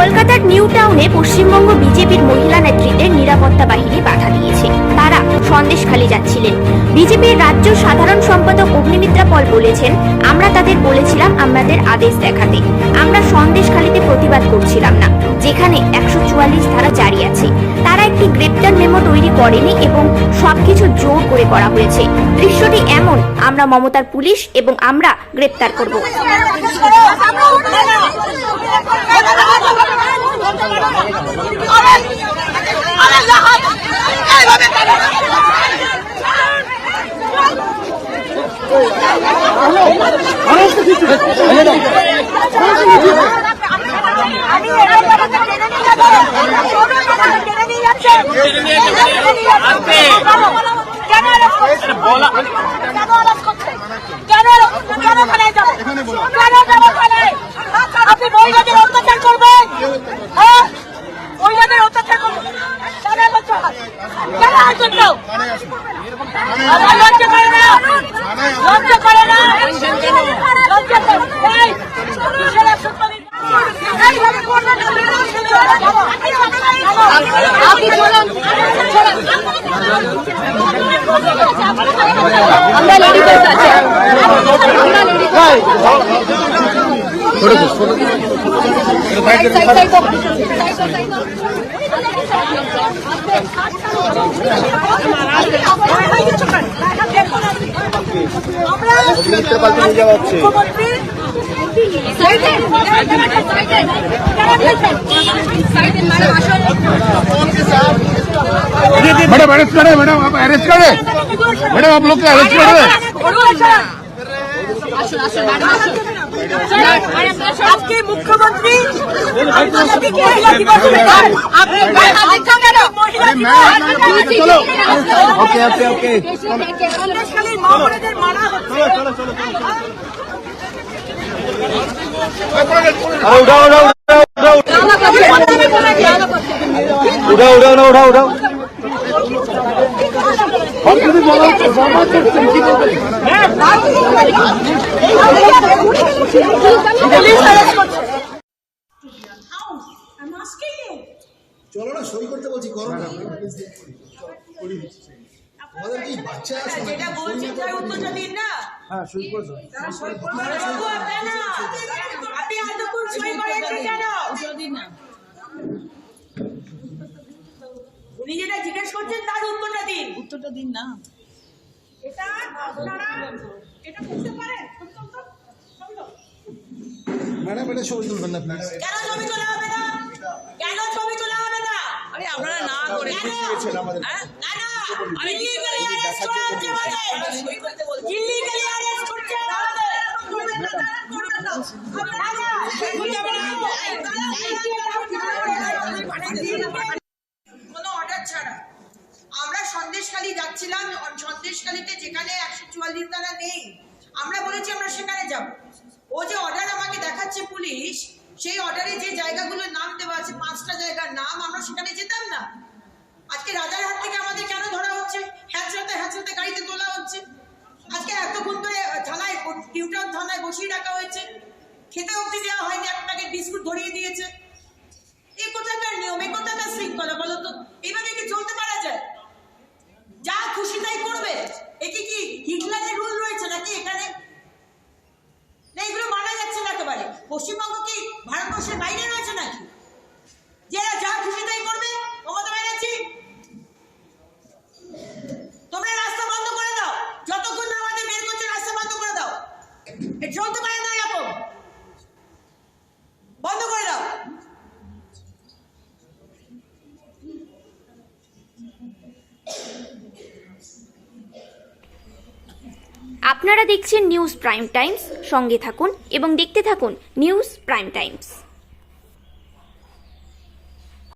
কলকাতার নিউ টাউনে পশ্চিমবঙ্গ বিজেপির মহিলা নেতৃত্বের নিরাপত্তা বাহিনী বাধা দিয়েছে। তারা সন্দেশখালী যাচ্ছিলেন। বিজেপির রাজ্য সাধারণ সম্পাদক অগ্নিমিত্রা পল বলেছেন, আমরা তাদের বলেছিলাম আমাদের আদেশ দেখাতে। আমরা সন্দেশখালীতে প্রতিবাদ করছিলাম না, যেখানে 144 ধারা জারি আছে। তারা একটি গ্রেপ্তার মেমো তৈরি করেনি এবং সবকিছু জোর করে করা হয়েছে। দৃশ্যটি এমন, আমরা মমতার পুলিশ এবং আমরা গ্রেপ্তার করব। আপনি মহিলাদের অত্যাচার করবেন, মহিলাদের অত্যাচার করবেন, লজ্জা করে না, লজ্জা করে না, লজ্জা করে আমরা লেডিস আছে, मैडम अरेस्ट करे, मैडम आप अरेस्ट करे, मैडम आप लोग को अरेस्ट कर रहे हैं। आपके मुख्यमंत्री चलो ओके ओके ओके उठाओ उठाओ उठाओ उठाओ उठाओ उठाओ उठाओ हम যদি বলা হচ্ছে সমাজ করছেন কি বলবেন? চলো না সই করতে বলছি, করো না। আমাদের কি বাচ্চা যেটা বলছি তার উত্তরটা দিন না। হ্যাঁ সই করছো, আপনি এতক্ষণ সই করেছেন কেন? উনি যেটা জিজ্ঞেস করছেন তার উত্তরটা দিন না। এটা আপনারা এটা করতে পারেন? ম্যাডাম এটা ছবি তুলবেন না প্লিজ। কেন ছবি তোলা হবে না? কেন ছবি তোলা হবে না? আরে আপনারা না করে দিয়েছেন আমাদের। না না, আমি ইলিগালি অ্যারেস্ট করা হচ্ছে বলে সই করতে বলছি। ইলিগালি অ্যারেস্ট করছে আমাদের। করবেন না, করবেন না। আপনারা কোনো অর্ডার ছাড়া আমরা সন্দেশখালী যাচ্ছিলাম। সন্দেশখালীতে যেখানে 144 ধারা নেই, আমরা বলেছি আমরা সেখানে যাব। ও যে অর্ডার আমাকে দেখাচ্ছে পুলিশ, সেই অর্ডারে যে জায়গাগুলোর নাম দেওয়া আছে 5টা জায়গার নাম, আমরা সেখানে যেতাম না। আজকে রাজারহাট থেকে আমাদের কেন ধরা হচ্ছে? হ্যাঁচড়াতে গাড়িতে তোলা হচ্ছে। আজকে এতক্ষণ ধরে থানায়, নিউ টাউন থানায় বসিয়ে রাখা হয়েছে, খেতে অবধি দেওয়া হয়নি, এক প্যাকেট বিস্কুট ধরিয়ে দিয়েছে। এই কোথাকার নিয়ম, এই কোথাকার শৃঙ্খলা বলো তো? এইভাবে কি চলতে পারা যায়? যা খুশি তাই করবে? একে কি হিটলারের রুল রয়েছে নাকি এখানে? না, এগুলো মানা যাচ্ছে না একেবারে। পশ্চিমবঙ্গ কি ভারতবর্ষের বাইরে রয়েছে নাকি যে যা খুশি তাই করবে? মমতা ব্যানার্জি, তোমরা রাস্তা বন্ধ করে দাও, যতক্ষণ না আমাদের বের করছে রাস্তা বন্ধ করে দাও। এটা চলতে পারে না, এরকম বন্ধ করে দাও। আপনারা দেখছেন নিউজ প্রাইম টাইমস। সঙ্গে থাকুন এবং দেখতে থাকুন নিউজ প্রাইম টাইমস।